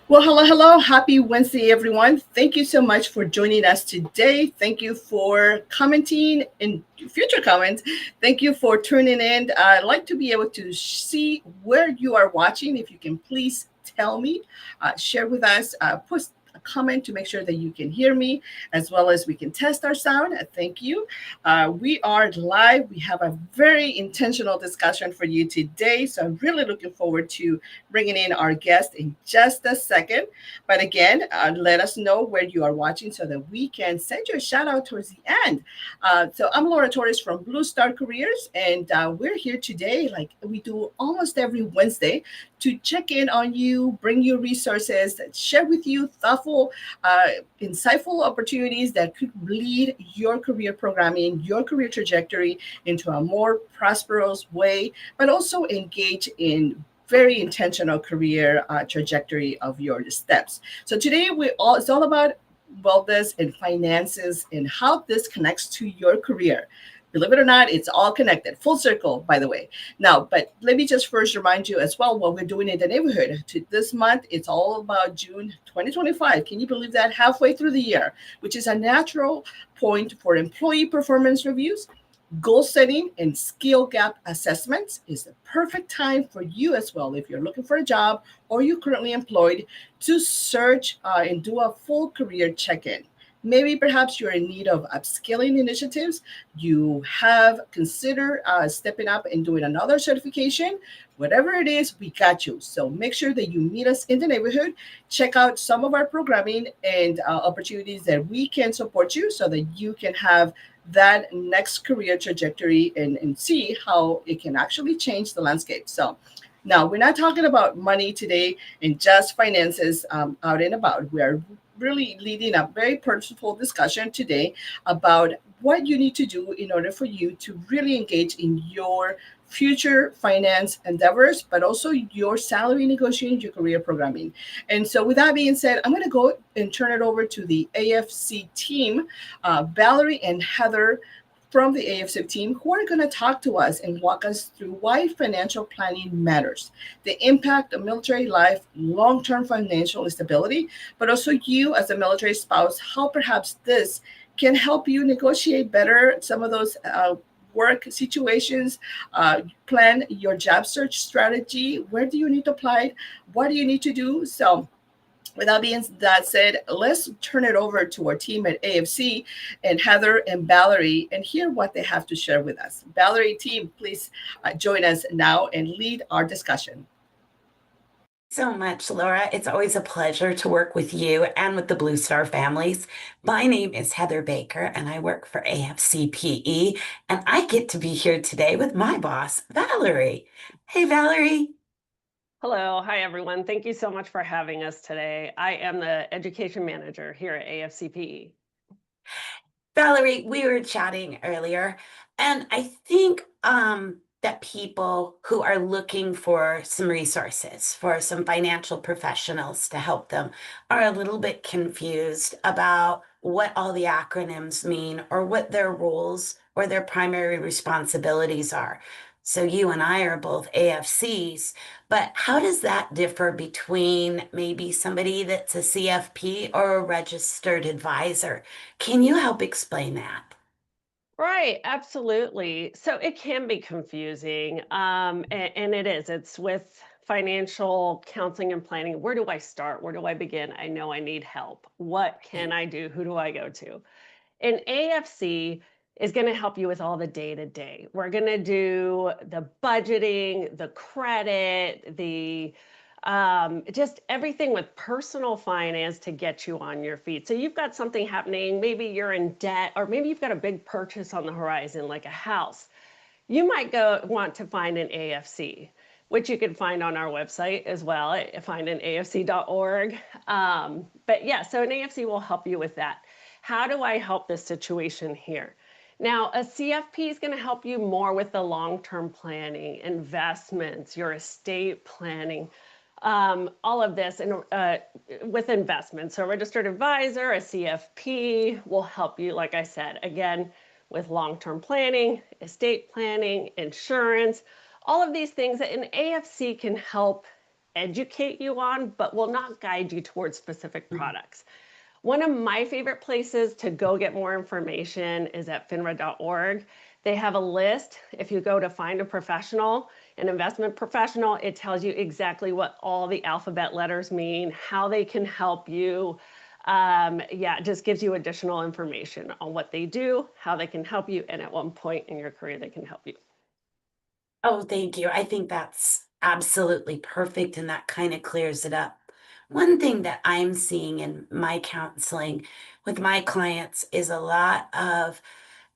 Well, hello, hello. Happy Wednesday, everyone. Thank you so much for joining us today. Thank you for commenting in future comments. Thank you for tuning in. I'd like to be able to see where you are watching. If you can please tell me, share with us, put a comment to make sure that you can hear me as well as we can test our sound. Thank you. We are live. We have a very intentional discussion for you today. So I'm really looking forward to bringing in our guest in just a second. But again, let us know where you are watching so that we can send you a shout out towards the end. So I'm Laura Torres from Blue Star Careers, and we're here today, like we do almost every Wednesday, to check in on you, bring you resources, share with you thoughtful, uh, insightful opportunities that could lead your career programming, your career trajectory into a more prosperous way, but also engage in very intentional career trajectory of your steps. So today it's all about wellness and finances and how this connects to your career. Believe it or not, it's all connected, full circle, by the way. Now, but let me just first remind you as well what we're doing in the neighborhood. To this month, it's all about June 2025. Can you believe that? Halfway through the year, which is a natural point for employee performance reviews. Goal setting and skill gap assessments is the perfect time for you as well if you're looking for a job or you're currently employed to search and do a full career check-in. Maybe perhaps you're in need of upskilling initiatives. You have considered stepping up and doing another certification. Whatever it is, we got you. So make sure that you meet us in the neighborhood. Check out some of our programming and opportunities that we can support you so that you can have that next career trajectory and see how it can actually change the landscape. So now we're not talking about money today and just finances out and about. We are really leading a very purposeful discussion today about what you need to do in order for you to really engage in your future finance endeavors, but also your salary negotiating, your career programming. And so, with that being said, I'm going to go and turn it over to the AFC team, Valerie and Heather from the AFC team, who are going to talk to us and walk us through why financial planning matters, the impact of military life, long term financial stability, but also you as a military spouse, how perhaps this can help you negotiate better some of those work situations, plan your job search strategy. Where do you need to apply? What do you need to do? So, with that being that said, let's turn it over to our team at AFC and Heather and Valerie and hear what they have to share with us. Valerie, team, please join us now and lead our discussion. So much, Laura. It's always a pleasure to work with you and with the Blue Star families. My name is Heather Baker, and I work for AFCPE, and I get to be here today with my boss, Valerie. Hey, Valerie. Hello. Hi, everyone. Thank you so much for having us today. I am the education manager here at AFCPE. Valerie, we were chatting earlier, and I think that people who are looking for some resources, for some financial professionals to help them, are a little bit confused about what all the acronyms mean or what their roles or their primary responsibilities are. So you and I are both AFCs, but how does that differ between maybe somebody that's a CFP or a registered advisor? Can you help explain that? Right, absolutely. So it can be confusing, and it is. It's with financial counseling and planning. Where do I start? Where do I begin? I know I need help. What can I do? Who do I go to? And AFC is going to help you with all the day to day. We're going to do the budgeting, the credit, the just everything with personal finance to get you on your feet. So you've got something happening, maybe you're in debt, or maybe you've got a big purchase on the horizon, like a house. You might go want to find an AFC, which you can find on our website as well at findinafc.org. But yeah, so an AFC will help you with that. How do I help this situation here? Now, a CFP is going to help you more with the long-term planning, investments, your estate planning, all of this with investments. So a registered advisor, a CFP will help you, like I said, again, with long-term planning, estate planning, insurance, all of these things that an AFC can help educate you on, but will not guide you towards specific Mm. products. One of my favorite places to go get more information is at finra.org. They have a list. If you go to find a professional, an investment professional, it tells you exactly what all the alphabet letters mean, how they can help you. Yeah, it just gives you additional information on what they do, how they can help you, and at one point in your career they can help you. Oh, thank you. I think that's absolutely perfect, and that kind of clears it up. One thing that I'm seeing in my counseling with my clients is a lot of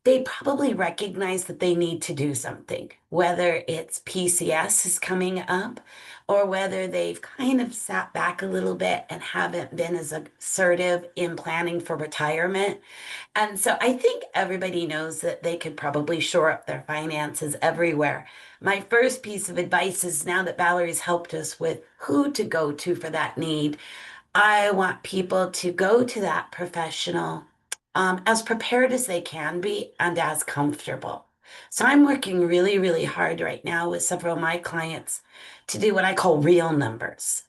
they probably recognize that they need to do something, whether it's PCS is coming up or whether they've kind of sat back a little bit and haven't been as assertive in planning for retirement. And so I think everybody knows that they could probably shore up their finances everywhere. My first piece of advice is now that Valerie's helped us with who to go to for that need, I want people to go to that professional as prepared as they can be and as comfortable. So I'm working really, really hard right now with several of my clients to do what I call real numbers.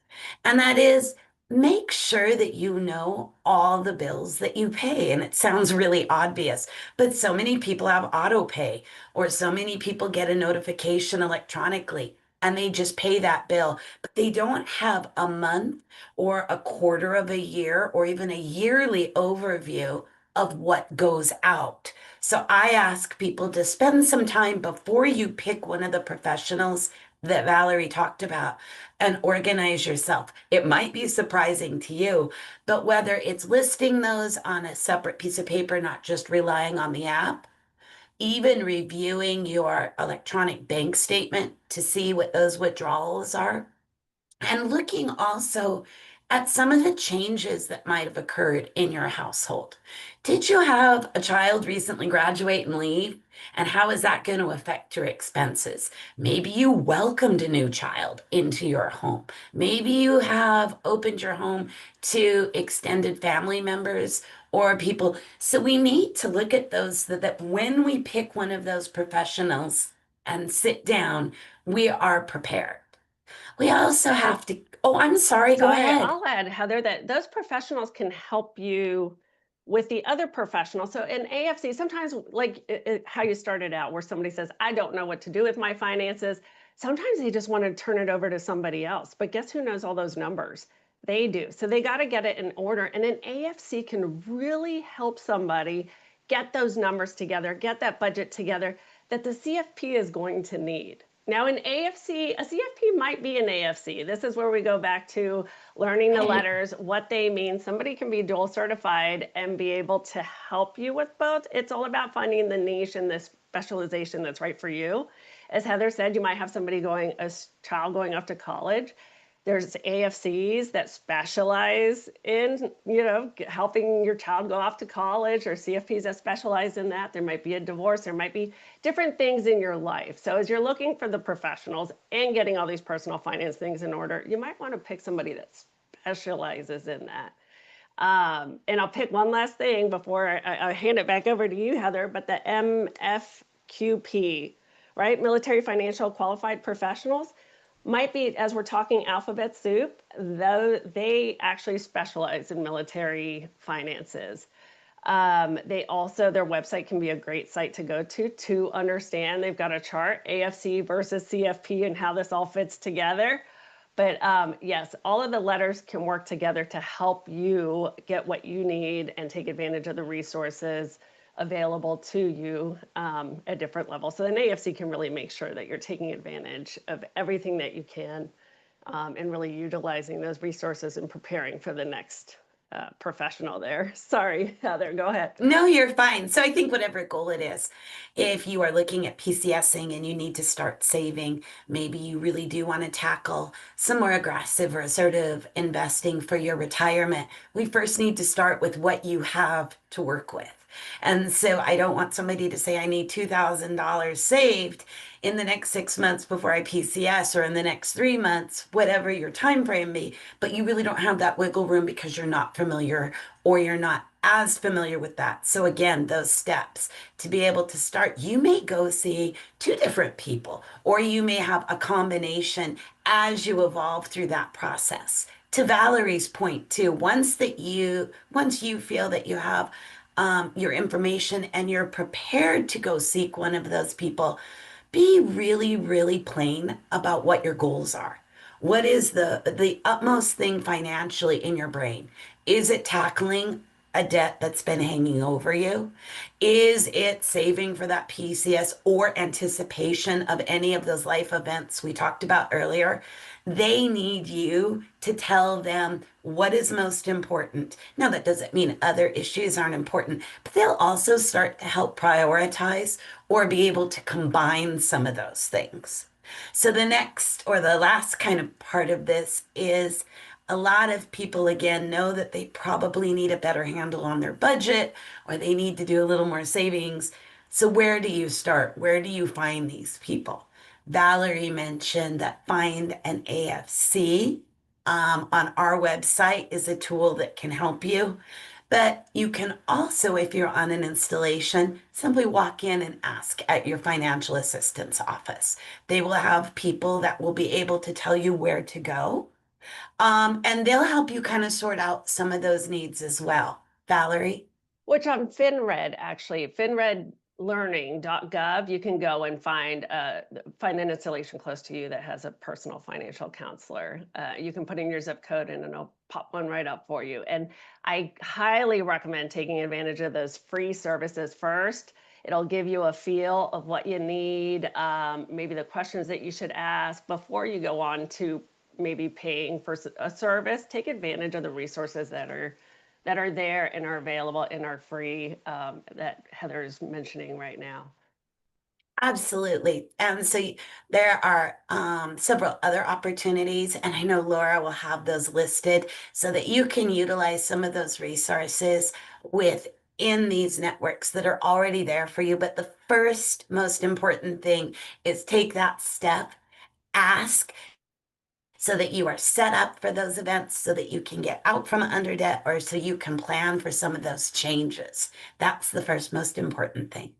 And that is make sure that you know all the bills that you pay. And it sounds really obvious, but so many people have auto pay or so many people get a notification electronically and they just pay that bill, but they don't have a month or a quarter of a year or even a yearly overview of what goes out. So I ask people to spend some time before you pick one of the professionals that Valerie talked about and organize yourself. It might be surprising to you, but whether it's listing those on a separate piece of paper, not just relying on the app, even reviewing your electronic bank statement to see what those withdrawals are, and looking also at some of the changes that might have occurred in your household. Did you have a child recently graduate and leave? And how is that going to affect your expenses? Maybe you welcomed a new child into your home. Maybe you have opened your home to extended family members or people. So we need to look at those so that when we pick one of those professionals and sit down, we are prepared. We also have to, oh, I'm sorry, go ahead. I'll add, Heather, that those professionals can help you with the other professionals. So in AFC, sometimes like how you started out, where somebody says, I don't know what to do with my finances. Sometimes they just want to turn it over to somebody else. But guess who knows all those numbers? They do. So they got to get it in order. And then AFC can really help somebody get those numbers together, get that budget together that the CFP is going to need. Now in AFC, a CFP might be an AFC. This is where we go back to learning the Right. letters, what they mean. Somebody can be dual certified and be able to help you with both. It's all about finding the niche and the specialization that's right for you. As Heather said, you might have somebody going, a child going off to college. There's AFCs that specialize in, helping your child go off to college, or CFPs that specialize in that. There might be a divorce. There might be different things in your life. So as you're looking for the professionals and getting all these personal finance things in order, you might want to pick somebody that specializes in that. And I'll pick one last thing before I hand it back over to you, Heather, but the MFQP, right? Military Financial Qualified Professionals might be, as we're talking alphabet soup, though they actually specialize in military finances. They also, their website can be a great site to go to understand. They've got a chart, AFC versus CFP, and how this all fits together. But yes, all of the letters can work together to help you get what you need and take advantage of the resources available to you at different levels. So an AFC can really make sure that you're taking advantage of everything that you can and really utilizing those resources and preparing for the next professional there. Sorry, Heather, go ahead. No, you're fine. So I think whatever goal it is, if you are looking at PCSing and you need to start saving, maybe you really do want to tackle some more aggressive or assertive investing for your retirement. We first need to start with what you have to work with. And so I don't want somebody to say I need $2,000 saved in the next 6 months before I PCS, or in the next 3 months, whatever your time frame be, but you really don't have that wiggle room because you're not familiar, or you're not as familiar with that. So again, those steps to be able to start, you may go see two different people, or you may have a combination as you evolve through that process. To Valerie's point too, once you feel that you have your information and you're prepared to go seek one of those people, be really, really plain about what your goals are. What is the utmost thing financially in your brain? Is it tackling a debt that's been hanging over you? Is it saving for that PCS or anticipation of any of those life events we talked about earlier? They need you to tell them what is most important. Now, that doesn't mean other issues aren't important, but they'll also start to help prioritize or be able to combine some of those things. So the next or the last kind of part of this is, a lot of people again know that they probably need a better handle on their budget, or they need to do a little more savings. So where do you start? Where do you find these people? Valerie mentioned that Find an AFC on our website is a tool that can help you. But you can also, if you're on an installation, simply walk in and ask at your financial assistance office. They will have people that will be able to tell you where to go. And they'll help you kind of sort out some of those needs as well. Valerie? Which on FinRed, actually, finredlearning.gov, you can go and find an installation close to you that has a personal financial counselor. You can put in your zip code and it'll pop one right up for you. And I highly recommend taking advantage of those free services first. It'll give you a feel of what you need, maybe the questions that you should ask before you go on to maybe paying for a service. Take advantage of the resources that are there and are available and are free, that Heather's mentioning right now. Absolutely. And so there are several other opportunities, and I know Laura will have those listed so that you can utilize some of those resources within these networks that are already there for you. But the first most important thing is take that step, ask, so that you are set up for those events, so that you can get out from under debt, or so you can plan for some of those changes. That's the first most important thing.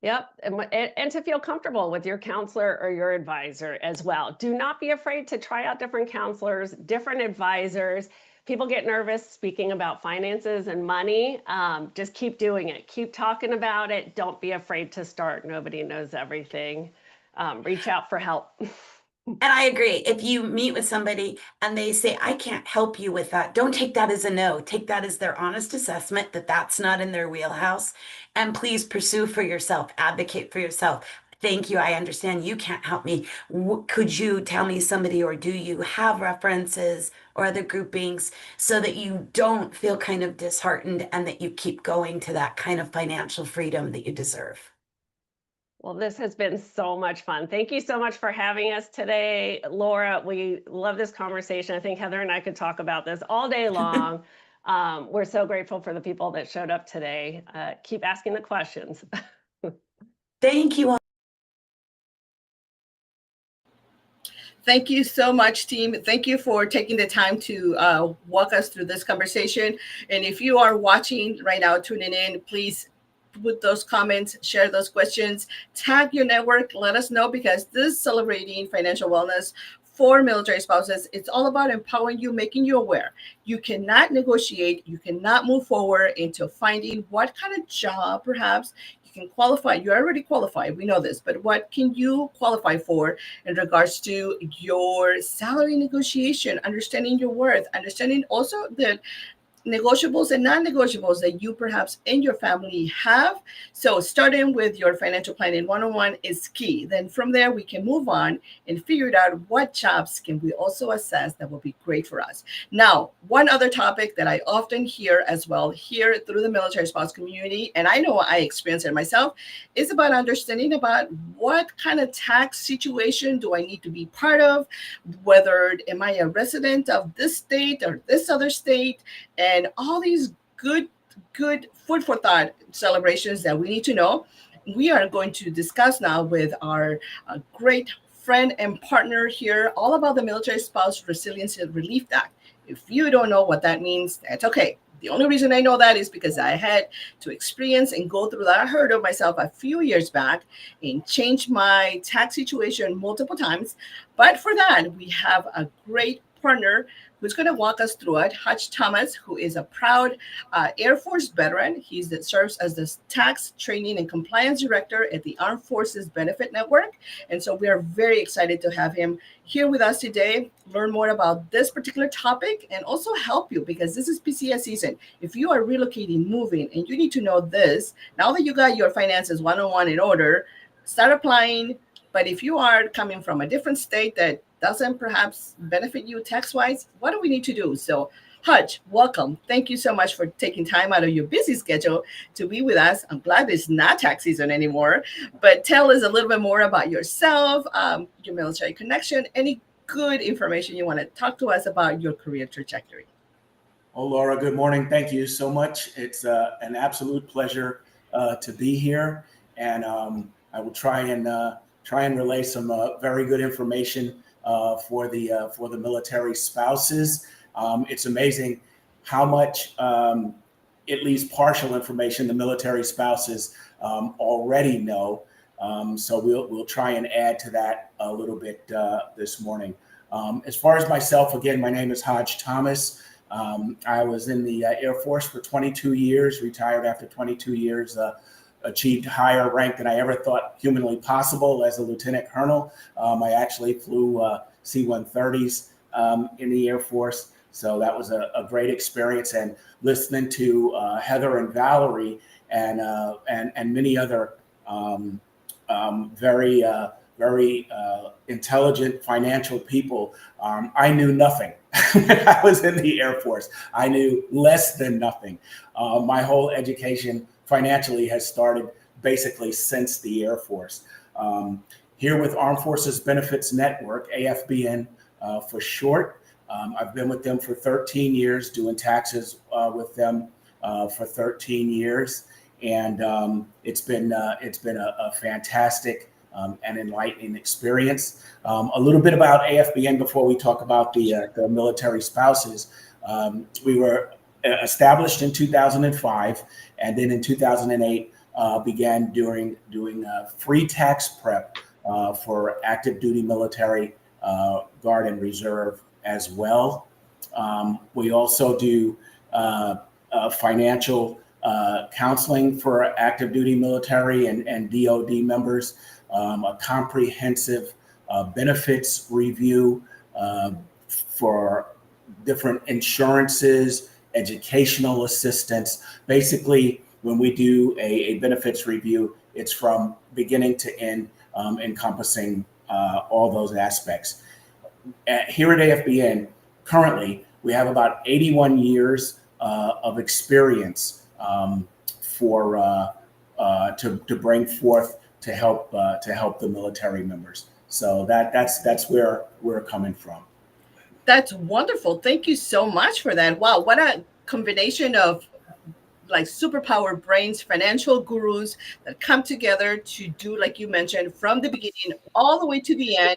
Yep. And to feel comfortable with your counselor or your advisor as well. Do not be afraid to try out different counselors, different advisors. People get nervous speaking about finances and money. Just keep doing it. Keep talking about it. Don't be afraid to start. Nobody knows everything. Reach out for help. And I agree. If you meet with somebody and they say, I can't help you with that, don't take that as a no. Take that as their honest assessment that that's not in their wheelhouse. And please pursue for yourself, advocate for yourself. Thank you. I understand you can't help me. Could you tell me somebody, or do you have references or other groupings, so that you don't feel kind of disheartened and that you keep going to that kind of financial freedom that you deserve? Well, this has been so much fun. Thank you so much for having us today, Laura. We love this conversation. I think Heather and I could talk about this all day long. We're so grateful for the people that showed up today. Keep asking the questions. Thank you all. Thank you so much, team. Thank you for taking the time to walk us through this conversation. And if you are watching right now, tuning in, please put those comments, share those questions, tag your network, let us know, because this Celebrating Financial Wellness for Military Spouses, it's all about empowering you, making you aware. You cannot negotiate, you cannot move forward into finding what kind of job perhaps you can qualify. You're already qualified, we know this, but what can you qualify for in regards to your salary negotiation, understanding your worth, understanding also that negotiables and non-negotiables that you perhaps in your family have. So starting with your financial planning 101 is key. Then from there, we can move on and figure out what jobs can we also assess that will be great for us. Now, one other topic that I often hear as well here through the military spouse community, and I know I experience it myself, is about understanding about what kind of tax situation do I need to be part of, whether am I a resident of this state or this other state, and all these good good food for thought celebrations that we need to know. We are going to discuss now with our great friend and partner here all about the Military Spouse Resiliency Relief Act. If you don't know what that means, that's okay. The only reason I know that is because I had to experience and go through that hurdle myself a few years back and change my tax situation multiple times. But for that, we have a great partner who's going to walk us through it. Hutch Thomas, who is a proud Air Force veteran. Serves as the Tax Training and Compliance Director at the Armed Forces Benefit Network. And so we are very excited to have him here with us today, learn more about this particular topic, and also help you because this is PCS season. If you are relocating, moving, and you need to know this, now that you got your finances one-on-one in order, start applying. But if you are coming from a different state that doesn't perhaps benefit you tax-wise, what do we need to do? So Hutch, welcome. Thank you so much for taking time out of your busy schedule to be with us. I'm glad it's not tax season anymore, but tell us a little bit more about yourself, your military connection, any good information you want to talk to us about your career trajectory. Oh, Laura, good morning. Thank you so much. It's an absolute pleasure to be here, and I will try and relay some very good information for the military spouses. It's amazing how much, at least partial information, the military spouses already know. So we'll try and add to that a little bit this morning. As far as myself, again, my name is Hutch Thomas. I was in the Air Force for 22 years, retired after 22 years, achieved higher rank than I ever thought humanly possible as a lieutenant colonel. I actually flew C-130s in the Air Force. So that was a great experience. And listening to Heather and Valerie and many other very intelligent financial people, I knew nothing. I was in the Air Force. I knew less than nothing. My whole education financially has started basically since the Air Force. Here with Armed Forces Benefits Network, AFBN for short. I've been with them for 13 years, doing taxes with them for 13 years. And it's been a fantastic and enlightening experience. A little bit about AFBN before we talk about the military spouses. We were established in 2005, and then in 2008 began doing free tax prep for active duty military, Guard and Reserve as well. We also do financial counseling for active duty military and DoD members, a comprehensive benefits review for different insurances, educational assistance. Basically, when we do a benefits review, it's from beginning to end, encompassing all those aspects. Here at AFBN, currently, we have about 81 years of experience to bring forth to help the military members. So that's where we're coming from. That's wonderful. Thank you so much for that. Wow, what a combination of like superpower brains, financial gurus that come together to do, like you mentioned, from the beginning all the way to the end,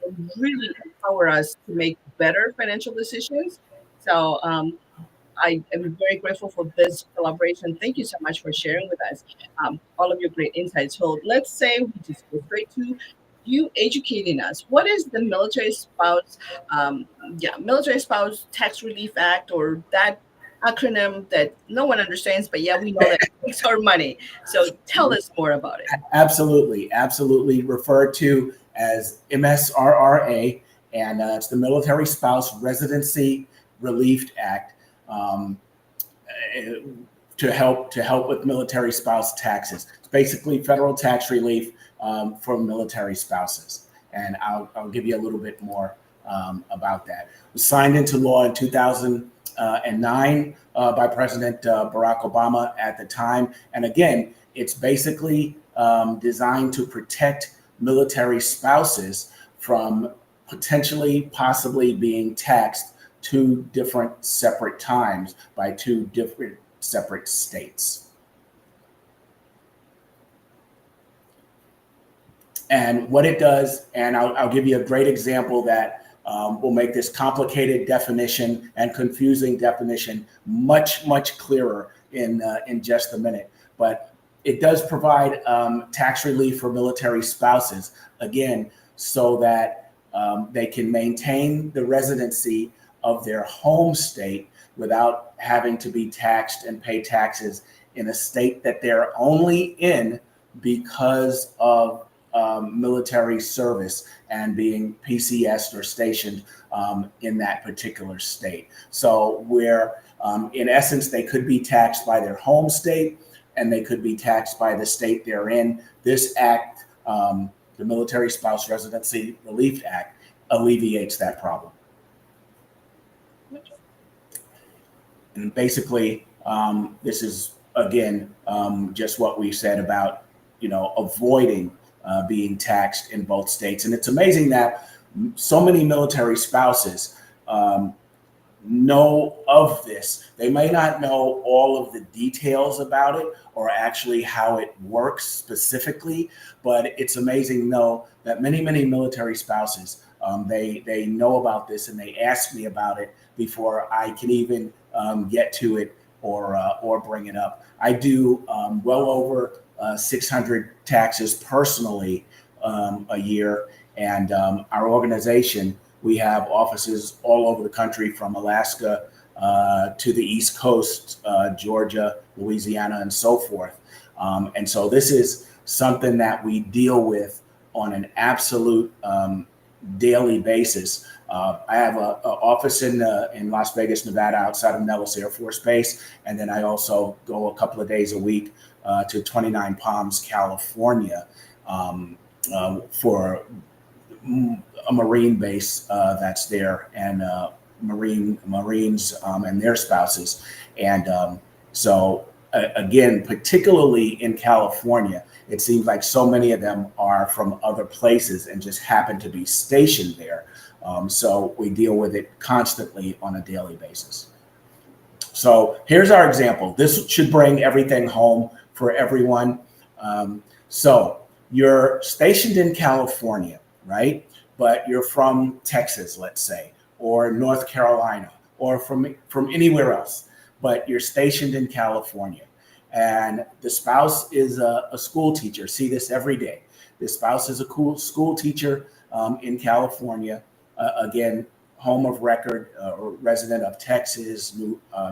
and really empower us to make better financial decisions. So I am very grateful for this collaboration. Thank you so much for sharing with us all of your great insights. So let's say we just go straight to you educating us. What is the Military Spouse Tax Relief Act, or that acronym that no one understands, but yeah, we know that it takes our money. So tell us more about it. Absolutely referred to as MSRRA, and it's the Military Spouse Residency Relief Act. To help with military spouse taxes. It's basically federal tax relief for military spouses, and I'll give you a little bit more about that. It was signed into law in 2009 by President Barack Obama at the time, and again, it's basically designed to protect military spouses from possibly being taxed two different separate times by two different separate states. And what it does, and I'll give you a great example that will make this complicated definition and confusing definition much, much clearer in just a minute. But it does provide tax relief for military spouses, again, so that they can maintain the residency of their home state without having to be taxed and pay taxes in a state that they're only in because of military service and being PCSed or stationed in that particular state. So where in essence, they could be taxed by their home state and they could be taxed by the state they're in. This act, the Military Spouse Residency Relief Act, alleviates that problem. And basically, this is, again, just what we said about, avoiding being taxed in both states. And it's amazing that so many military spouses know of this. They may not know all of the details about it or actually how it works specifically, but it's amazing to know that many, many military spouses, they know about this and they ask me about it before I can even get to it or bring it up. I do well over 600 taxes personally a year, and our organization, we have offices all over the country from Alaska to the East Coast, Georgia, Louisiana, and so forth. And so this is something that we deal with on an absolute daily basis. I have an office in Las Vegas, Nevada, outside of Nellis Air Force Base, and then I also go a couple of days a week to 29 Palms, California, for a Marine base that's there, and Marines and their spouses. And so again, particularly in California, it seems like so many of them are from other places and just happen to be stationed there. So we deal with it constantly on a daily basis. So here's our example. This should bring everything home for everyone. So you're stationed in California, right? But you're from Texas, let's say, or North Carolina, or from anywhere else, but you're stationed in California. And the spouse is a school teacher. See this every day. The spouse is a school teacher in California. Again, home of record or resident of Texas,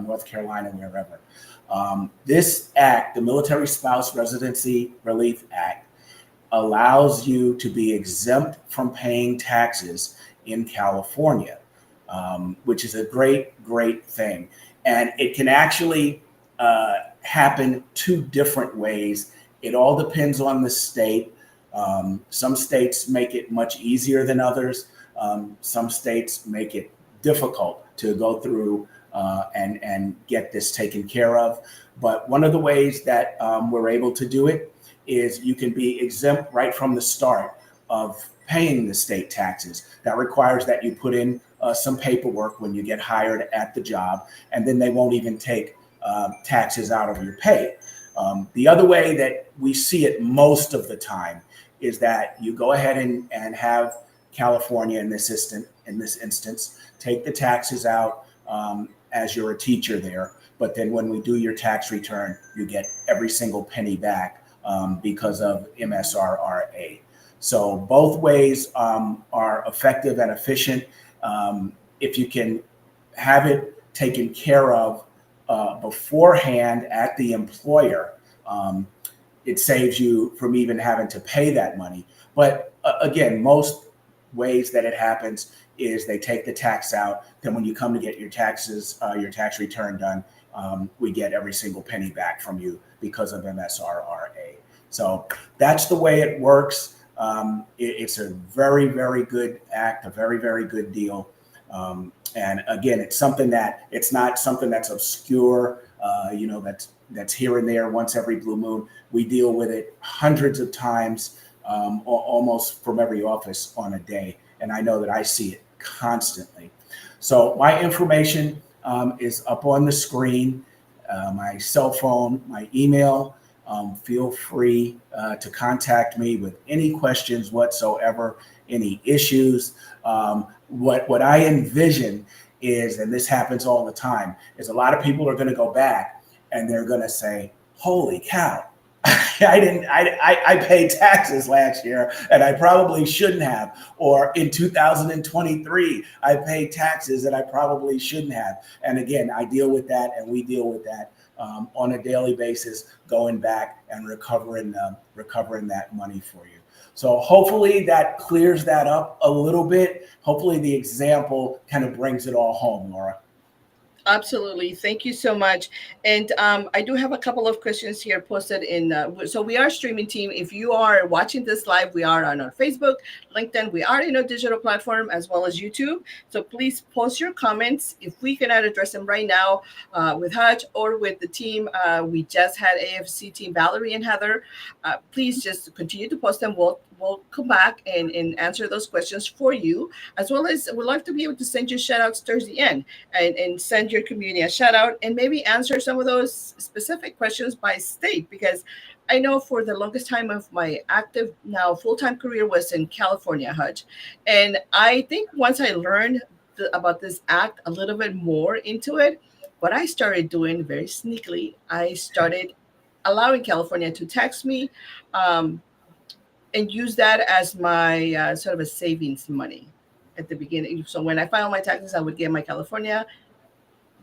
North Carolina, wherever. This act, the Military Spouse Residency Relief Act, allows you to be exempt from paying taxes in California, which is a great, great thing. And it can actually happen two different ways. It all depends on the state. Some states make it much easier than others. Some states make it difficult to go through and get this taken care of. But one of the ways that we're able to do it is you can be exempt right from the start of paying the state taxes. That requires that you put in some paperwork when you get hired at the job, and then they won't even take taxes out of your pay. The other way that we see it most of the time is that you go ahead and have California in this instance take the taxes out as you're a teacher there, but then when we do your tax return, you get every single penny back because of MSRRA. So both ways are effective and efficient. If you can have it taken care of beforehand at the employer, it saves you from even having to pay that money. But again, most ways that it happens is they take the tax out. Then when you come to get your taxes, your tax return done, we get every single penny back from you because of MSRRA. So that's the way it works. It's a very, very good act, a very, very good deal. And again, it's something that it's not something that's obscure, that's here and there once every blue moon. We deal with it hundreds of times, almost from every office on a day. And I know that I see it constantly. So my information is up on the screen. my cell phone, my email. Feel free to contact me with any questions whatsoever, any issues. What I envision is, and this happens all the time, is a lot of people are going to go back and they're going to say, "Holy cow! I paid taxes last year and I probably shouldn't have." Or in 2023, I paid taxes and I probably shouldn't have. And again, I deal with that, and we deal with that on a daily basis, going back and recovering that money for you. So hopefully that clears that up a little bit. Hopefully the example kind of brings it all home, Laura. Absolutely. Thank you so much. And I do have a couple of questions here posted in. So we are streaming team. If you are watching this live, we are on our Facebook, LinkedIn. We are in a digital platform as well as YouTube. So please post your comments. If we cannot address them right now with Hutch or with the team, we just had AFC team Valerie and Heather. Please just continue to post them. We'll come back and answer those questions for you, as well as we'd like to be able to send you shout outs towards the end and send your community a shout out and maybe answer some of those specific questions by state, because I know for the longest time of my active now full-time career was in California, Hutch. And I think once I learned about this act a little bit more into it, what I started doing very sneakily, I started allowing California to tax me. And use that as my sort of a savings money at the beginning. So when I filed my taxes, I would get my California,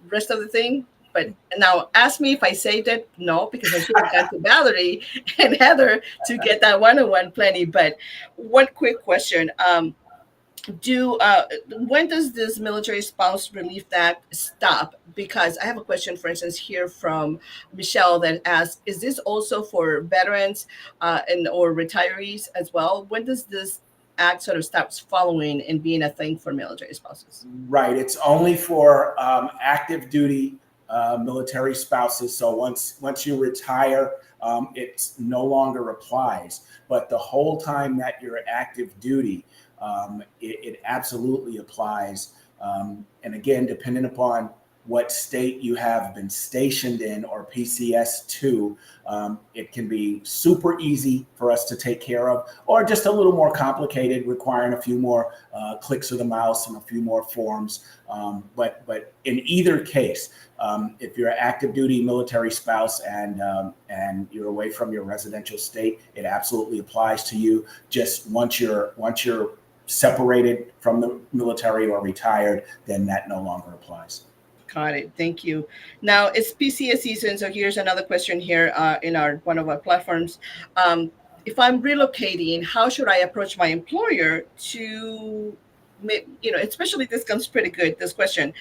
rest of the thing. But now ask me if I saved it. No, because I should have gone to Valerie and Heather to get that one-on-one plenty. But one quick question. When does this military spouse relief act stop? Because I have a question, for instance, here from Michelle that asks, is this also for veterans and or retirees as well? When does this act sort of stops following and being a thing for military spouses? Right. It's only for active duty military spouses. So once you retire, it no longer applies. But the whole time that you're active duty, it absolutely applies. And again, depending upon what state you have been stationed in or PCS to, it can be super easy for us to take care of, or just a little more complicated, requiring a few more clicks of the mouse and a few more forms. But in either case, if you're an active duty military spouse and you're away from your residential state, it absolutely applies to you. Just once you're separated from the military or retired, then that no longer applies. Got it. Thank you. Now it's PCS season, so here's another question here in one of our platforms. If I'm relocating, how should I approach my employer to, especially this comes pretty good. This question,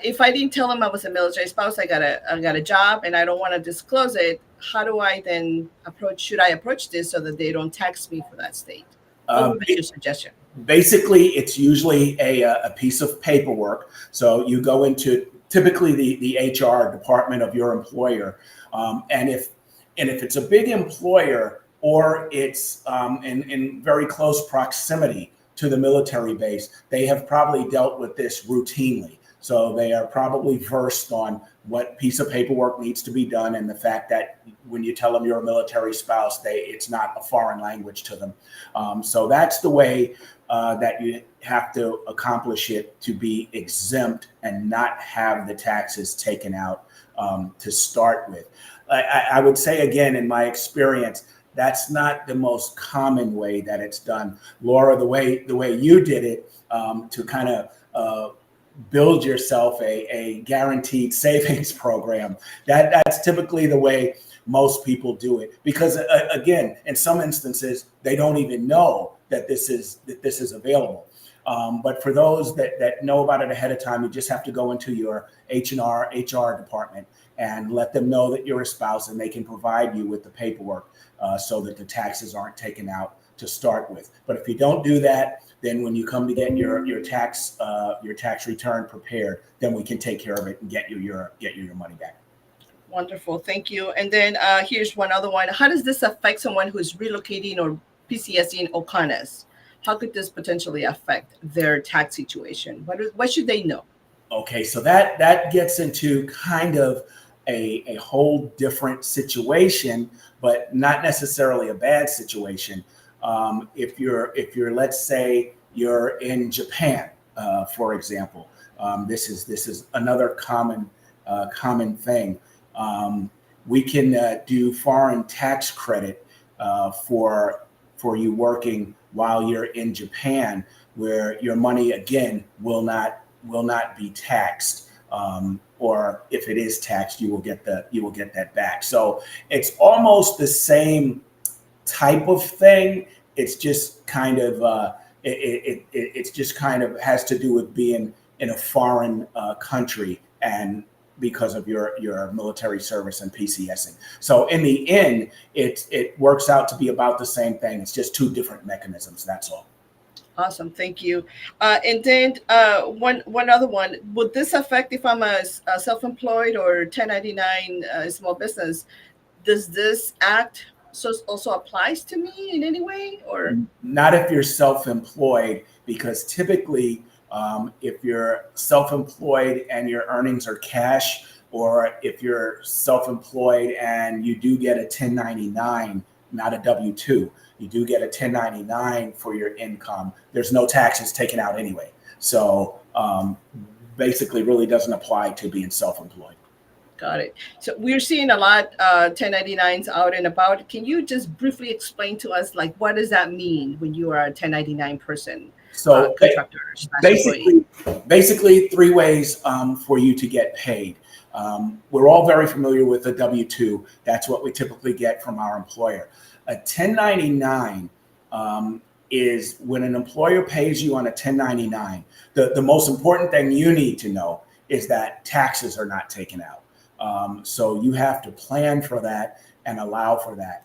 if I didn't tell them I was a military spouse, I got a job, and I don't want to disclose it. How do I then approach? Should I approach this so that they don't tax me for that state? What would be your suggestion? Basically, it's usually a piece of paperwork. So you go into typically the HR department of your employer, and if it's a big employer or it's in very close proximity to the military base, they have probably dealt with this routinely. So they are probably versed on what piece of paperwork needs to be done, and the fact that when you tell them you're a military spouse, it's not a foreign language to them. So that's the way that you have to accomplish it to be exempt and not have the taxes taken out to start with. I would say, again, in my experience, that's not the most common way that it's done. Laura, the way you did it to kind of build yourself a guaranteed savings program, that's typically the way most people do it, because again, in some instances, they don't even know that this is available. But for those that know about it ahead of time, you just have to go into your HR department and let them know that you're a spouse, and they can provide you with the paperwork so that the taxes aren't taken out to start with. But if you don't do that, then when you come to get your tax return prepared, then we can take care of it and get you your money back. Wonderful, thank you. And then here's one other one. How does this affect someone who's relocating or PCSing Ocanas? How could this potentially affect their tax situation? What should they know? Okay, so that gets into kind of a whole different situation, but not necessarily a bad situation. If you're let's say you're in Japan, for example, this is another common thing. We can do foreign tax credit for you working while you're in Japan, where your money again will not be taxed, or if it is taxed, you will get that back. So it's almost the same type of thing. It's just kind of it's just kind of has to do with being in a foreign country, and because of your military service and PCSing. So in the end, it works out to be about the same thing. It's just two different mechanisms. That's all. Awesome, thank you. And then one other one. Would this affect if I'm a self-employed or 1099 small business? Does this act also applies to me in any way, or? Not if you're self-employed, because typically, if you're self-employed and your earnings are cash, or if you're self-employed and you do get a 1099, not a W-2, you do get a 1099 for your income, there's no taxes taken out anyway. So basically really doesn't apply to being self-employed. Got it. So we're seeing a lot 1099s out and about. Can you just briefly explain to us, like, what does that mean when you are a 1099 person, So contractor slash employee? basically three ways for you to get paid. We're all very familiar with a W-2. That's what we typically get from our employer. A 1099 is when an employer pays you on a 1099. The most important thing you need to know is that taxes are not taken out. So you have to plan for that and allow for that.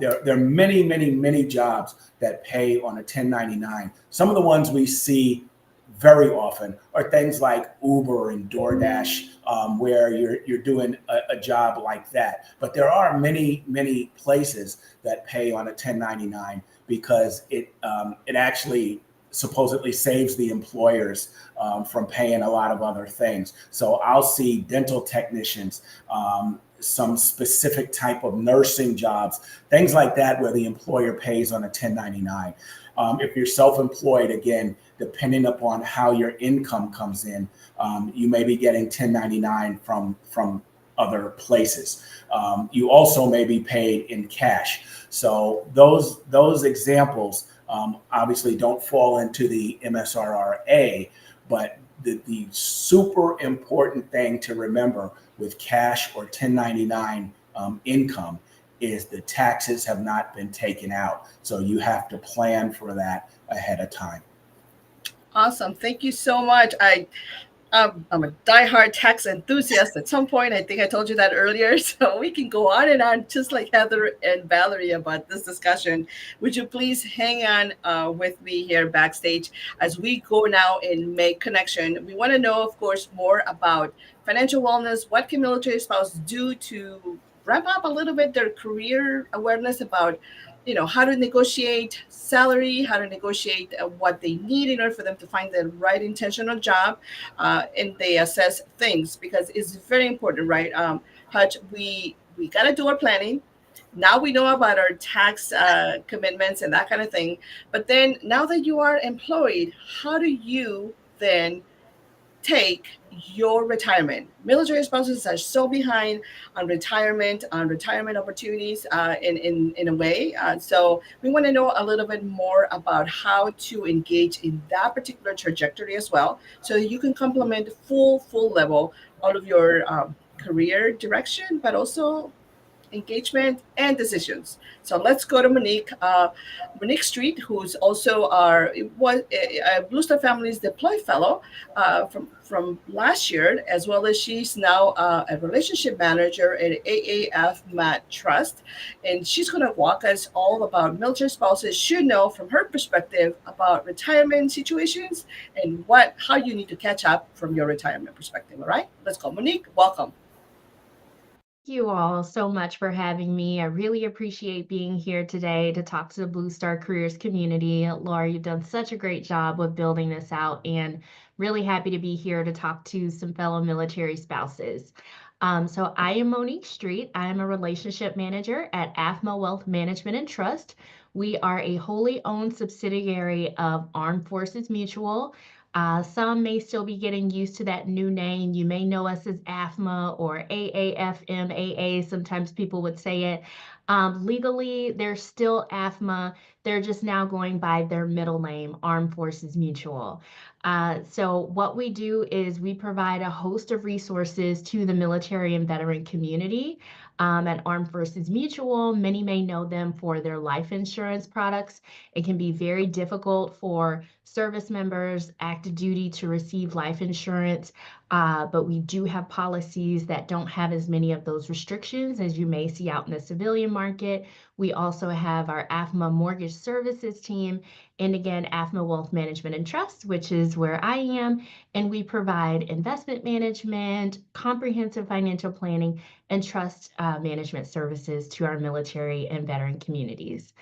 There are many jobs that pay on a 1099. Some of the ones we see very often are things like Uber and DoorDash, where you're doing a job like that. But there are many places that pay on a 1099 because it actually supposedly saves the employers from paying a lot of other things. So I'll see dental technicians, some specific type of nursing jobs, things like that, where the employer pays on a 1099. If you're self-employed, again, depending upon how your income comes in, you may be getting 1099 from other places. You also may be paid in cash. So those examples obviously don't fall into the MSRRA, but the super important thing to remember with cash or 1099 income is the taxes have not been taken out. So you have to plan for that ahead of time. Awesome. Thank you so much. I'm a diehard tax enthusiast at some point. I think I told you that earlier. So we can go on and on, just like Heather and Valerie, about this discussion. Would you please hang on with me here backstage as we go now and make connection? We want to know, of course, more about financial wellness. What can military spouses do to ramp up a little bit their career awareness about, how to negotiate salary, how to negotiate what they need in order for them to find the right intentional job, and they assess things, because it's very important, right? Hutch, we got to do our planning. Now we know about our tax commitments and that kind of thing. But then now that you are employed, how do you then take your retirement? Military spouses are so behind on retirement opportunities, in a way. So we want to know a little bit more about how to engage in that particular trajectory as well, so that you can complement full level all of your career direction, but also engagement and decisions. So let's go to Monique. Monique Street, who's also our was a Blue Star Families Deploy Fellow from last year, as well as she's now a relationship manager at AAF Mat Trust, and she's going to walk us all about military spouses should know from her perspective about retirement situations and how you need to catch up from your retirement perspective. All right, let's go, Monique. Welcome. You all so much for having me. I really appreciate being here today to talk to the Blue Star Careers community. Laura, you've done such a great job with building this out, and really happy to be here to talk to some fellow military spouses. So I am Monique Street. I am a relationship manager at AFMA Wealth Management and Trust. We are a wholly owned subsidiary of Armed Forces Mutual. Some may still be getting used to that new name. You may know us as AFMA or AAFMAA. Sometimes people would say it. Legally, they're still AFMA. They're just now going by their middle name, Armed Forces Mutual. So what we do is we provide a host of resources to the military and veteran community. At Armed Forces Mutual, many may know them for their life insurance products. It can be very difficult for service members active duty to receive life insurance, but we do have policies that don't have as many of those restrictions as you may see out in the civilian market. We also have our AFMA Mortgage Services team, and again, AFMA Wealth Management and Trust, which is where I am, and we provide investment management, comprehensive financial planning, and trust management services to our military and veteran communities.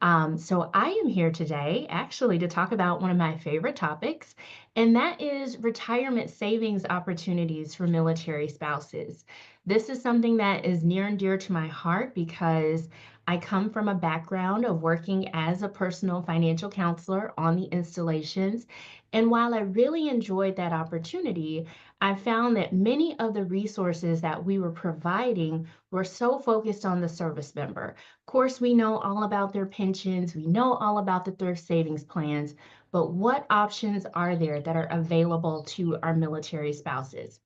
So I am here today actually to talk about one of my favorite topics, and that is retirement savings opportunities for military spouses. This is something that is near and dear to my heart because I come from a background of working as a personal financial counselor on the installations. And while I really enjoyed that opportunity, I found that many of the resources that we were providing were so focused on the service member. Of course, we know all about their pensions, we know all about the thrift savings plans, but what options are there that are available to our military spouses?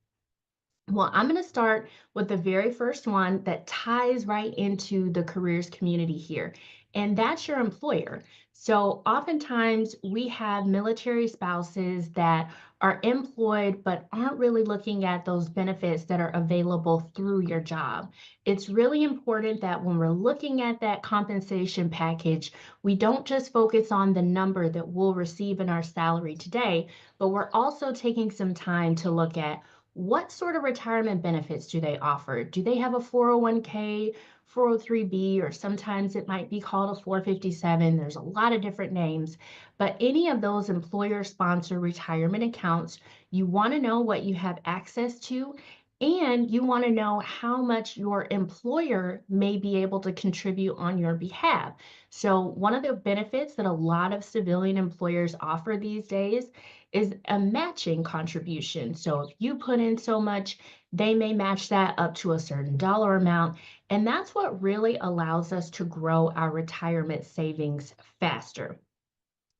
Well, I'm going to start with the very first one that ties right into the careers community here, and that's your employer. So, oftentimes we have military spouses that are employed but aren't really looking at those benefits that are available through your job. It's really important that when we're looking at that compensation package, we don't just focus on the number that we'll receive in our salary today, but we're also taking some time to look at what sort of retirement benefits do they offer? Do they have a 401k, 403b, or sometimes it might be called a 457? There's a lot of different names, but any of those employer sponsored retirement accounts, you want to know what you have access to, and you want to know how much your employer may be able to contribute on your behalf. So, one of the benefits that a lot of civilian employers offer these days is a matching contribution. So if you put in so much, they may match that up to a certain dollar amount. And that's what really allows us to grow our retirement savings faster.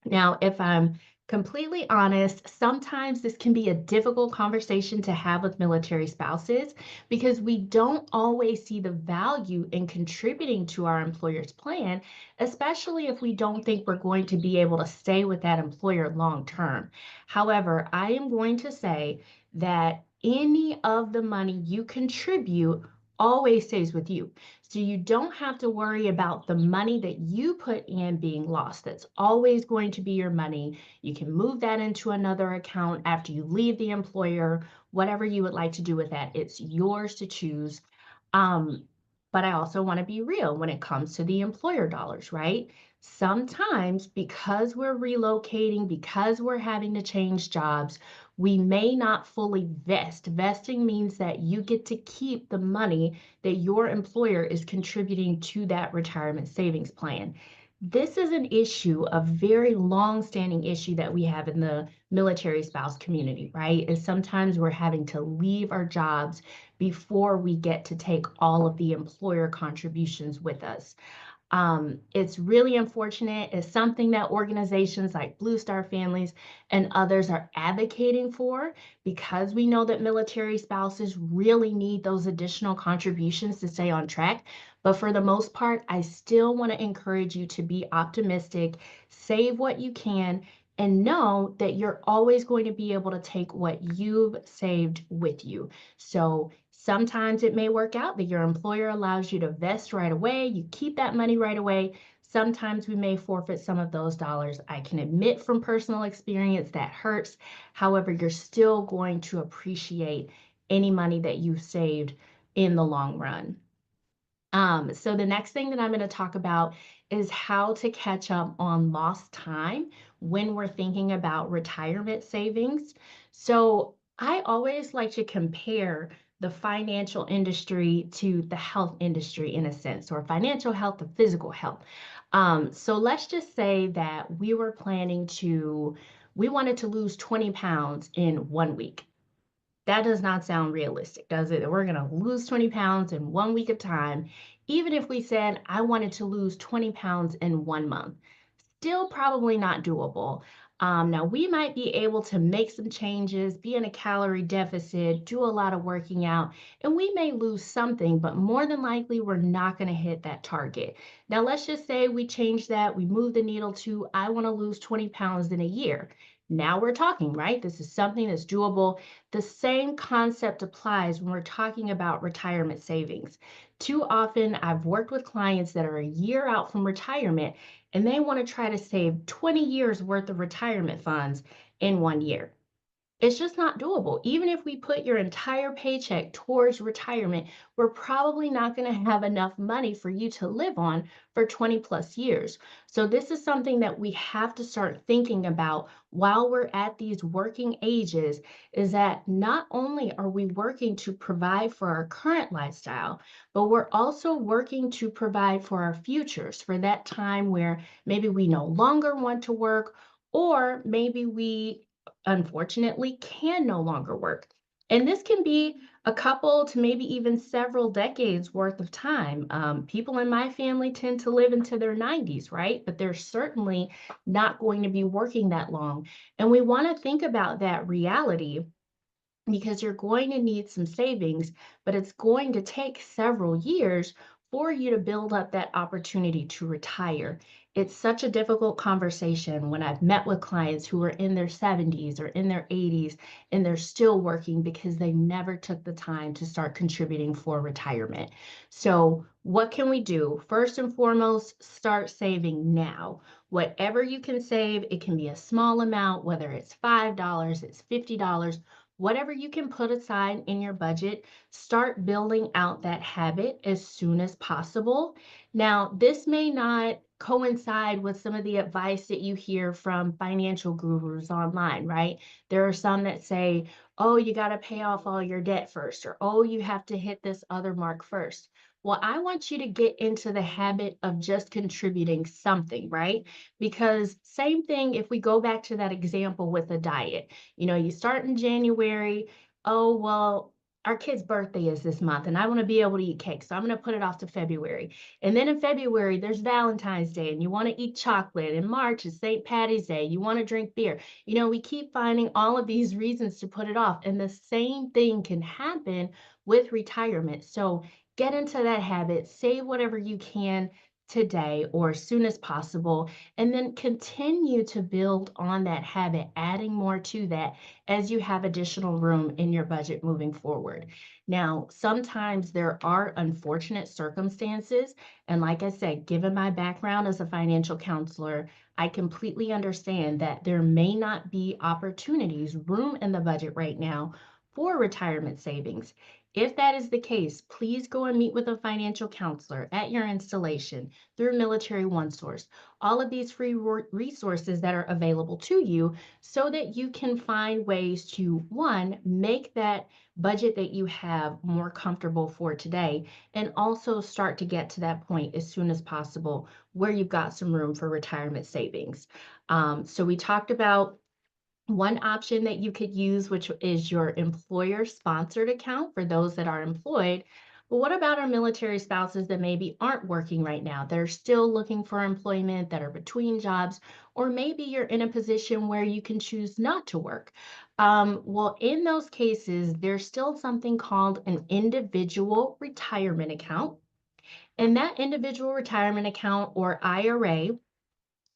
Now, if I'm completely honest, sometimes this can be a difficult conversation to have with military spouses because we don't always see the value in contributing to our employer's plan, especially if we don't think we're going to be able to stay with that employer long term. However, I am going to say that any of the money you contribute always stays with you. So you don't have to worry about the money that you put in being lost. That's always going to be your money. You can move that into another account after you leave the employer, whatever you would like to do with that. It's yours to choose. Um, but I also want to be real when it comes to the employer dollars, right? Sometimes because we're relocating, because we're having to change jobs, we may not fully vest. Vesting means that you get to keep the money that your employer is contributing to that retirement savings plan. This is an issue, a very long-standing issue that we have in the military spouse community, right? Is sometimes we're having to leave our jobs before we get to take all of the employer contributions with us. It's really unfortunate. It's something that organizations like Blue Star Families and others are advocating for because we know that military spouses really need those additional contributions to stay on track. But for the most part, I still want to encourage you to be optimistic, save what you can, and know that you're always going to be able to take what you've saved with you. So sometimes it may work out that your employer allows you to vest right away. You keep that money right away. Sometimes we may forfeit some of those dollars. I can admit from personal experience that hurts. However, you're still going to appreciate any money that you've saved in the long run. So the next thing that I'm going to talk about is how to catch up on lost time when we're thinking about retirement savings. So I always like to compare the financial industry to the health industry in a sense, or financial health to physical health. So let's just say that we wanted to lose 20 pounds in 1 week. That does not sound realistic, does it? That we're going to lose 20 pounds in 1 week of time. Even if we said, I wanted to lose 20 pounds in 1 month, still probably not doable. Now, we might be able to make some changes, be in a calorie deficit, do a lot of working out, and we may lose something, but more than likely, we're not going to hit that target. Now, let's just say we change that, we move the needle to, I want to lose 20 pounds in a year. Now we're talking, right? This is something that's doable. The same concept applies when we're talking about retirement savings. Too often, I've worked with clients that are a year out from retirement and they want to try to save 20 years worth of retirement funds in 1 year. It's just not doable. Even if we put your entire paycheck towards retirement, we're probably not going to have enough money for you to live on for 20 plus years. So, this is something that we have to start thinking about while we're at these working ages, is that not only are we working to provide for our current lifestyle, but we're also working to provide for our futures, for that time where maybe we no longer want to work, or maybe we unfortunately can no longer work. And this can be a couple to maybe even several decades worth of time. People in my family tend to live into their 90s, right? But they're certainly not going to be working that long. And we want to think about that reality, because you're going to need some savings, but it's going to take several years for you to build up that opportunity to retire. It's such a difficult conversation when I've met with clients who are in their 70s or in their 80s and they're still working because they never took the time to start contributing for retirement. So, what can we do? First and foremost, start saving now. Whatever you can save, it can be a small amount, whether it's $5, it's $50, whatever you can put aside in your budget, start building out that habit as soon as possible. Now, this may not coincide with some of the advice that you hear from financial gurus online, right? There are some that say, oh, you got to pay off all your debt first, or oh, you have to hit this other mark first. Well, I want you to get into the habit of just contributing something, right? Because same thing, if we go back to that example with a diet, you start in January. Oh, well, our kid's birthday is this month and I want to be able to eat cake. So I'm going to put it off to February. And then in February, there's Valentine's Day and you want to eat chocolate. In March is St. Patty's Day. You want to drink beer. We keep finding all of these reasons to put it off. And the same thing can happen with retirement. So get into that habit, save whatever you can today or as soon as possible, and then continue to build on that habit, adding more to that as you have additional room in your budget moving forward. Now, sometimes there are unfortunate circumstances. And like I said, given my background as a financial counselor, I completely understand that there may not be opportunities, room in the budget right now for retirement savings. If that is the case, please go and meet with a financial counselor at your installation through Military One Source. All of these free resources that are available to you so that you can find ways to, one, make that budget that you have more comfortable for today, and also start to get to that point as soon as possible where you've got some room for retirement savings. So we talked about one option that you could use, which is your employer sponsored account for those that are employed. But what about our military spouses that maybe aren't working right now? They're still looking for employment, that are between jobs, or maybe you're in a position where you can choose not to work. Well, in those cases, there's still something called an individual retirement account. And that individual retirement account, or IRA,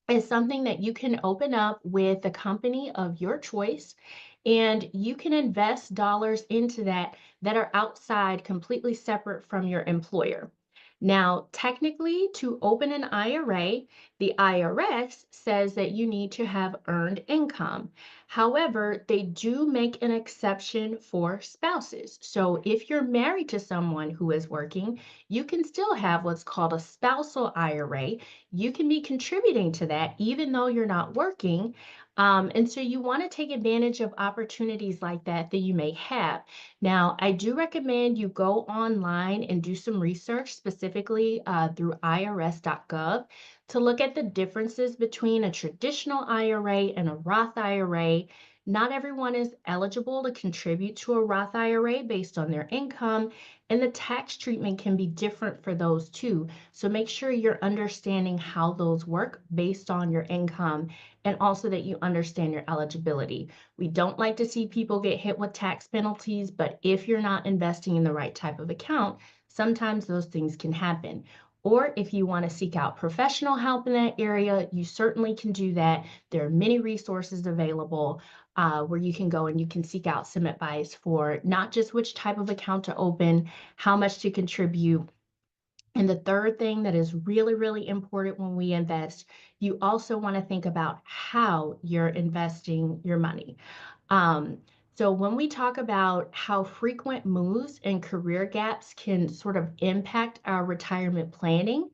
is something that you can open up with a company of your choice, and you can invest dollars into that are outside, completely separate from your employer. Now, technically, to open an IRA, the IRS says that you need to have earned income. However, they do make an exception for spouses. So if you're married to someone who is working, you can still have what's called a spousal IRA. You can be contributing to that even though you're not working. And so you want to take advantage of opportunities like that you may have. Now, I do recommend you go online and do some research specifically through irs.gov to look at the differences between a traditional IRA and a Roth IRA. Not everyone is eligible to contribute to a Roth IRA based on their income, and the tax treatment can be different for those too. So make sure you're understanding how those work based on your income, and also that you understand your eligibility. We don't like to see people get hit with tax penalties, but if you're not investing in the right type of account, sometimes those things can happen. Or if you want to seek out professional help in that area, you certainly can do that. There are many resources available where you can go and you can seek out some advice for not just which type of account to open, how much to contribute. And the third thing that is really, really important when we invest, you also want to think about how you're investing your money. Um, so when we talk about how frequent moves and career gaps can sort of impact our retirement planning,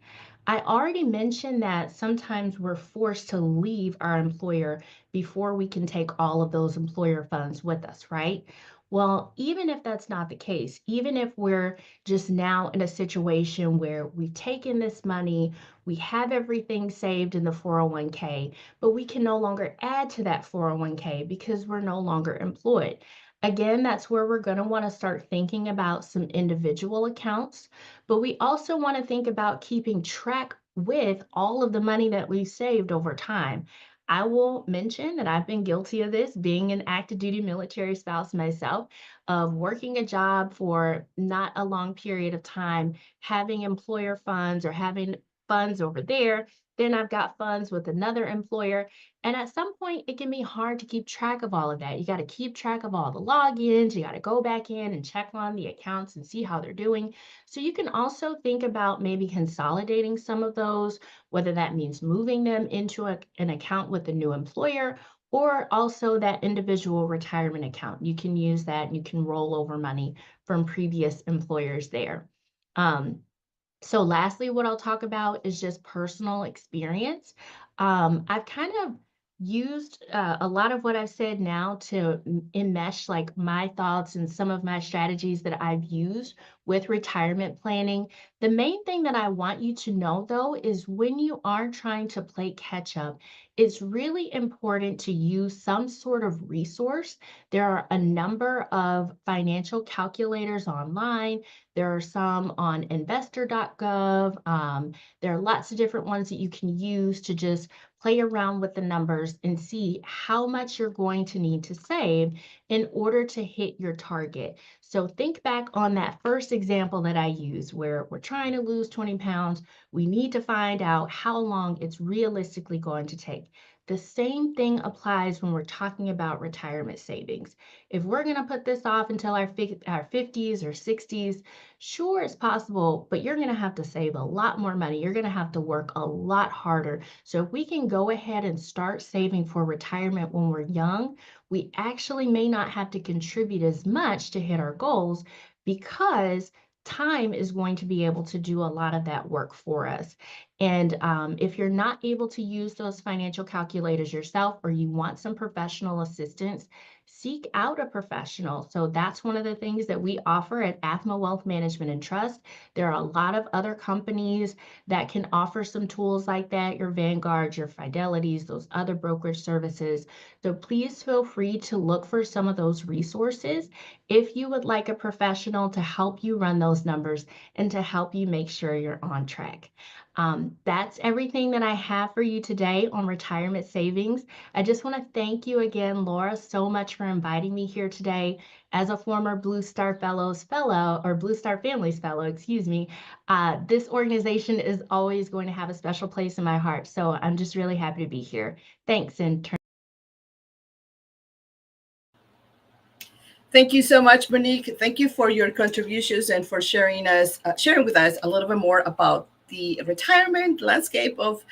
I already mentioned that sometimes we're forced to leave our employer before we can take all of those employer funds with us, right? Well, even if that's not the case, even if we're just now in a situation where we've taken this money, we have everything saved in the 401k, but we can no longer add to that 401k because we're no longer employed. Again, that's where we're going to want to start thinking about some individual accounts, but we also want to think about keeping track with all of the money that we've saved over time. I will mention that I've been guilty of this, being an active duty military spouse myself, of working a job for not a long period of time, having employer funds or having funds over there. Then I've got funds with another employer. And at some point, it can be hard to keep track of all of that. You got to keep track of all the logins. You got to go back in and check on the accounts and see how they're doing. So you can also think about maybe consolidating some of those, whether that means moving them into an account with a new employer, or also that individual retirement account. You can use that and you can roll over money from previous employers there. Um, so lastly, what I'll talk about is just personal experience. I've kind of used a lot of what I've said now to enmesh like my thoughts and some of my strategies that I've used with retirement planning. The main thing that I want you to know though is when you are trying to play catch up, it's really important to use some sort of resource. There are a number of financial calculators online. There are some on investor.gov. There are lots of different ones that you can use to just play around with the numbers and see how much you're going to need to save in order to hit your target. So think back on that first example that I used where we're trying to lose 20 pounds. We need to find out how long it's realistically going to take. The same thing applies when we're talking about retirement savings. If we're going to put this off until our 50s or 60s, sure, it's possible, but you're going to have to save a lot more money. You're going to have to work a lot harder. So if we can go ahead and start saving for retirement when we're young, we actually may not have to contribute as much to hit our goals because time is going to be able to do a lot of that work for us. And if you're not able to use those financial calculators yourself or you want some professional assistance, seek out a professional. So that's one of the things that we offer at AFMA Wealth Management and Trust. There are a lot of other companies that can offer some tools like that, your Vanguard, your Fidelities, those other brokerage services. So please feel free to look for some of those resources if you would like a professional to help you run those numbers and to help you make sure you're on track. That's everything that I have for you today on retirement savings. I just want to thank you again, Laura, so much for inviting me here today. As a former Blue Star Fellows fellow, or Blue Star Families fellow, excuse me, this organization is always going to have a special place in my heart. So I'm just really happy to be here. Thanks, and Thank you so much, Monique. Thank you for your contributions and for sharing with us a little bit more about the retirement landscape of,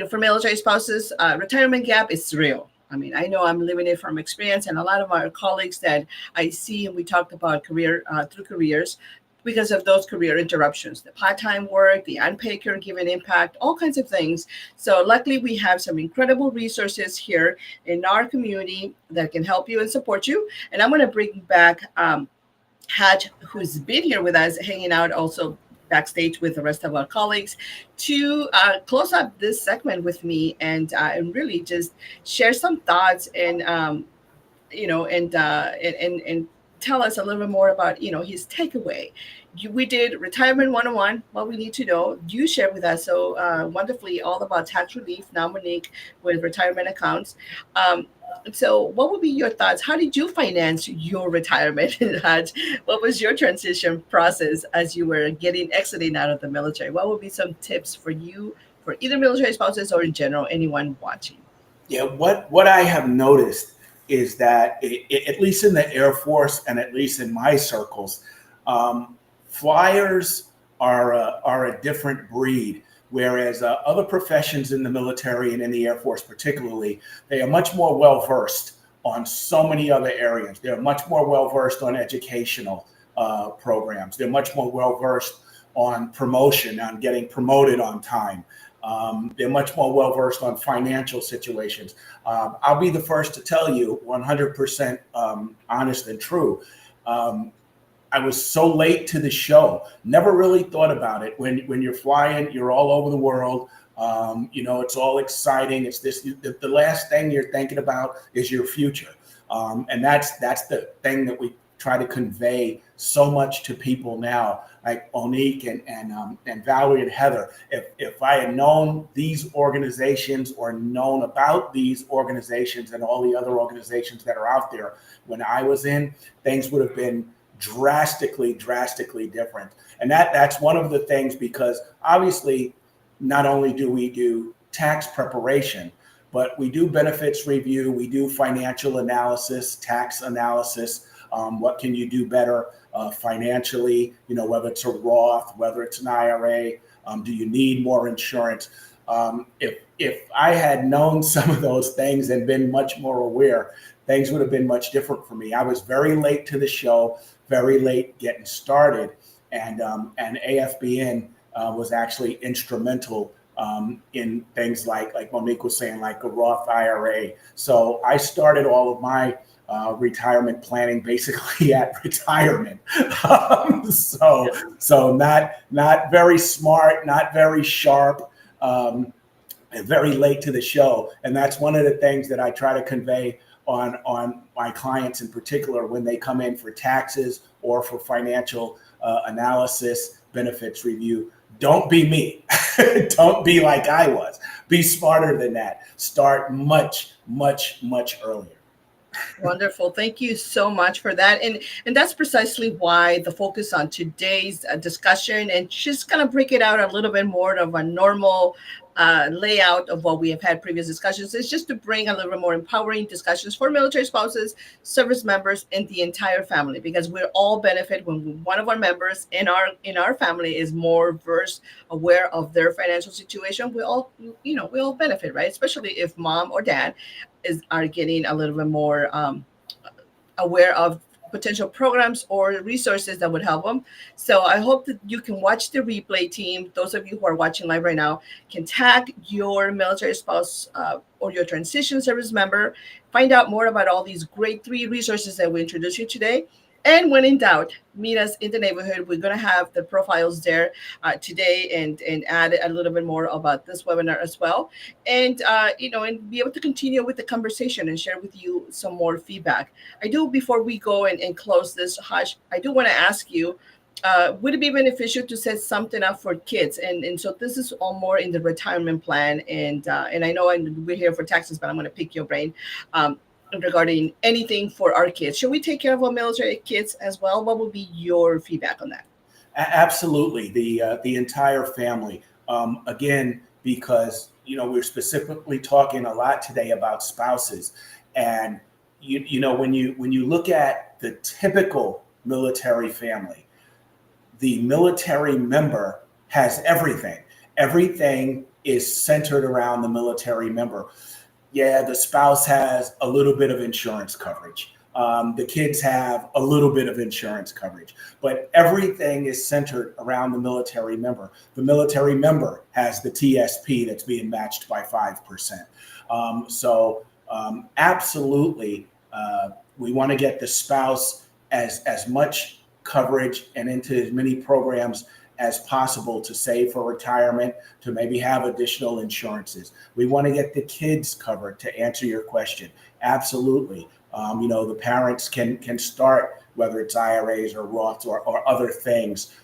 for military spouses. Retirement gap is real. I mean, I know I'm living it from experience, and a lot of our colleagues that I see, and we talked about through careers, because of those career interruptions, the part-time work, the unpaid caregiving impact, all kinds of things. So luckily we have some incredible resources here in our community that can help you and support you. And I'm going to bring back Hatch, who's been here with us, hanging out also backstage with the rest of our colleagues, to close up this segment with me and really just share some thoughts and and tell us a little bit more about his takeaway. We did retirement 101, what we need to know. You shared with us so wonderfully all about tax relief. Now Monique with retirement accounts. So what would be your thoughts? How did you finance your retirement? Haj? What was your transition process as you were getting exiting out of the military? What would be some tips for you, for either military spouses or in general anyone watching? Yeah, what I have noticed is that at least in the Air Force and at least in my circles, flyers are a different breed. Whereas other professions in the military and in the Air Force particularly, they are much more well versed on so many other areas. They're much more well versed on educational programs. They're much more well versed on promotion, on getting promoted on time. They're much more well versed on financial situations. I'll be the first to tell you, 100% honest and true. I was so late to the show. Never really thought about it. When you're flying, you're all over the world. It's all exciting. It's this. The last thing you're thinking about is your future, and that's the thing that we try to convey so much to people now, like Monique and Valerie and Heather. If I had known these organizations or known about these organizations and all the other organizations that are out there when I was in, things would have been drastically different. And that's one of the things, because obviously not only do we do tax preparation, but we do benefits review, we do financial analysis, tax analysis. What can you do better financially? Whether it's a Roth, whether it's an IRA, do you need more insurance? If I had known some of those things and been much more aware, things would have been much different for me. I was very late to the show, very late getting started, and AFBN was actually instrumental in things like Monique was saying, like a Roth IRA. So I started all of my retirement planning basically at retirement. So not very smart, not very sharp, and very late to the show. And that's one of the things that I try to convey on my clients in particular when they come in for taxes or for financial analysis, benefits review. Don't be me. Don't be like I was. Be smarter than that. Start much earlier. Wonderful. Thank you so much for that. And that's precisely why the focus on today's discussion, and just kind of break it out a little bit more of a normal layout of what we have had previous discussions, is just to bring a little bit more empowering discussions for military spouses, service members, and the entire family, because we all benefit when one of our members in our family is more versed, aware of their financial situation. We all benefit, right? Especially if mom or dad are getting a little bit more aware of potential programs or resources that would help them. So I hope that you can watch the replay, team. Those of you who are watching live right now can tag your military spouse or your transition service member. Find out more about all these great 3 resources that we introduced you today. And when in doubt, meet us in the neighborhood. We're going to have the profiles there today and add a little bit more about this webinar as well. And be able to continue with the conversation and share with you some more feedback. I do, before we go and close this, Haj, I do want to ask you, would it be beneficial to set something up for kids? And so this is all more in the retirement plan. And I know we're here for taxes, but I'm going to pick your brain. Regarding anything for our kids. Should we take care of our military kids as well? What would be your feedback on that? Absolutely, the entire family. Again, because we're specifically talking a lot today about spouses, and when you look at the typical military family, the military member has everything. Everything is centered around the military member. Yeah, the spouse has a little bit of insurance coverage, the kids have a little bit of insurance coverage, but everything is centered around the military member. The military member has the TSP that's being matched by 5%. Absolutely, we want to get the spouse as much coverage and into as many programs as possible to save for retirement, to maybe have additional insurances. We want to get the kids covered, to answer your question. Absolutely. The parents can start, whether it's IRAs or Roths or other things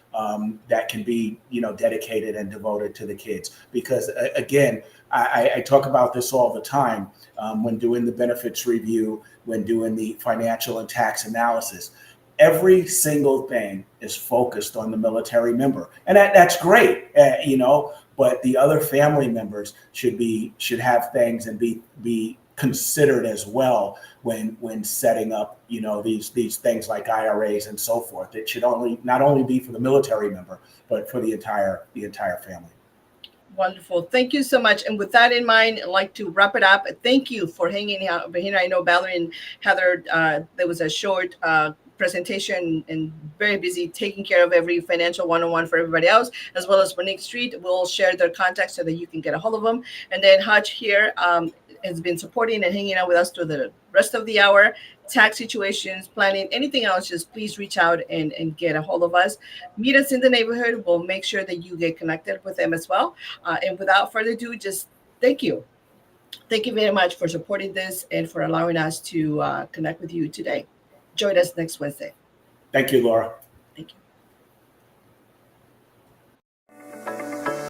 that can be, dedicated and devoted to the kids. Because again, I talk about this all the time when doing the benefits review, when doing the financial and tax analysis. Every single thing is focused on the military member, and that's great, but the other family members should have things and be considered as well when setting up, these things like IRAs and so forth. It should not only be for the military member, but for the entire family. Wonderful. Thank you so much. And with that in mind, I'd like to wrap it up. Thank you for hanging out over here. I know Valerie and Heather, there was a short presentation and very busy taking care of every financial one-on-one for everybody else, as well as Monique Street. We'll share their contacts so that you can get a hold of them. And then Hutch here has been supporting and hanging out with us through the rest of the hour. Tax situations, planning, anything else, just please reach out and get a hold of us. Meet us in the neighborhood. We'll make sure that you get connected with them as well. And without further ado, just thank you. Thank you very much for supporting this and for allowing us to connect with you today. Join us next Wednesday. Thank you, Laura. Thank you.